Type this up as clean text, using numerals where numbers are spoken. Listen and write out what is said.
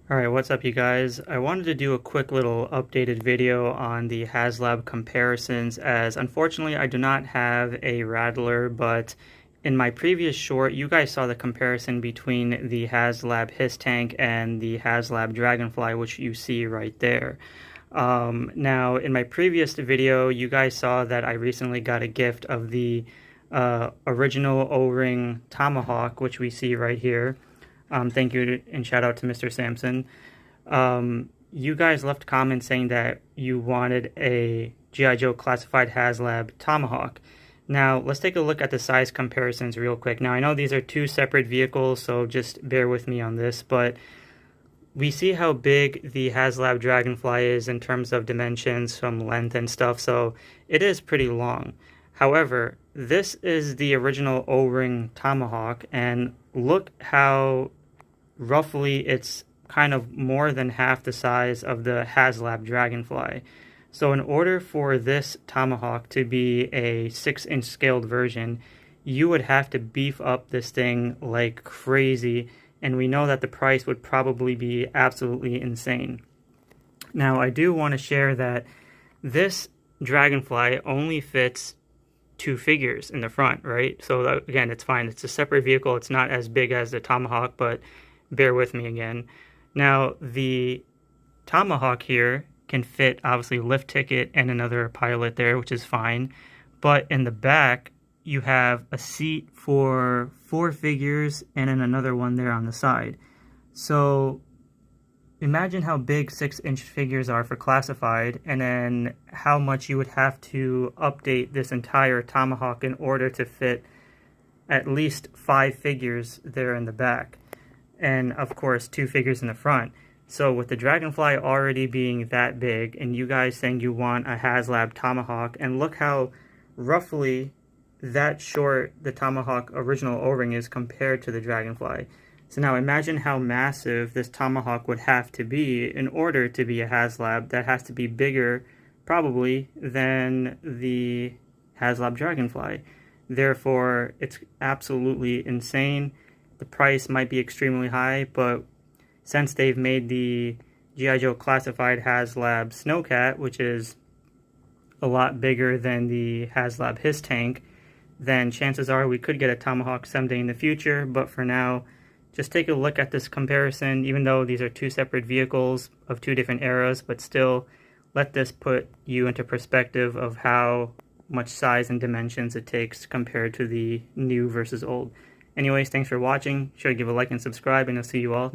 Alright, what's up you guys? I wanted to do a quick little updated video on the HasLab comparisons, as unfortunately I do not have a Rattler, but in my previous short you guys saw the comparison between the HasLab HissTank and the HasLab Dragonfly, which you see right there. Now in my previous video you guys saw that I recently got a gift of the original O-ring Tomahawk, which we see right here. Thank you and shout out to Mr. Sampson. You guys left comments saying that you wanted a G.I. Joe Classified HasLab Tomahawk. Now, let's take a look at the size comparisons real quick. Now, I know these are two separate vehicles, so just bear with me on this, but we see how big the HasLab Dragonfly is in terms of dimensions from length and stuff, so it is pretty long. However, this is the original O-ring Tomahawk, and look how roughly it's kind of more than half the size of the HasLab Dragonfly. So in order for this Tomahawk to be a 6-inch scaled version, you would have to beef up this thing like crazy, and we know that the price would probably be absolutely insane. Now, I do want to share that this Dragonfly only fits 2 figures in the front, right? So again, it's fine. It's a separate vehicle. It's not as big as the Tomahawk, but bear with me again. Now, the Tomahawk here can fit, obviously, lift ticket and another pilot there, which is fine. But in the back, you have a seat for 4 figures and then another one there on the side. So imagine how big 6-inch figures are for classified, and then how much you would have to update this entire Tomahawk in order to fit at least 5 figures there in the back. And of course 2 figures in the front. So with the Dragonfly already being that big, and you guys saying you want a HasLab Tomahawk, and look how roughly that short the Tomahawk original O-ring is compared to the Dragonfly. So now imagine how massive this Tomahawk would have to be in order to be a HasLab. That has to be bigger, probably, than the HasLab Dragonfly. Therefore, it's absolutely insane. The price might be extremely high, but since they've made the G.I. Joe Classified HasLab Snowcat, which is a lot bigger than the HasLab HissTank, then chances are we could get a Tomahawk someday in the future. But for now, just take a look at this comparison. Even though these are 2 separate vehicles of 2 different eras, but still, let this put you into perspective of how much size and dimensions it takes compared to the new versus old. Anyways, thanks for watching. Sure to give a like and subscribe, and I'll see you all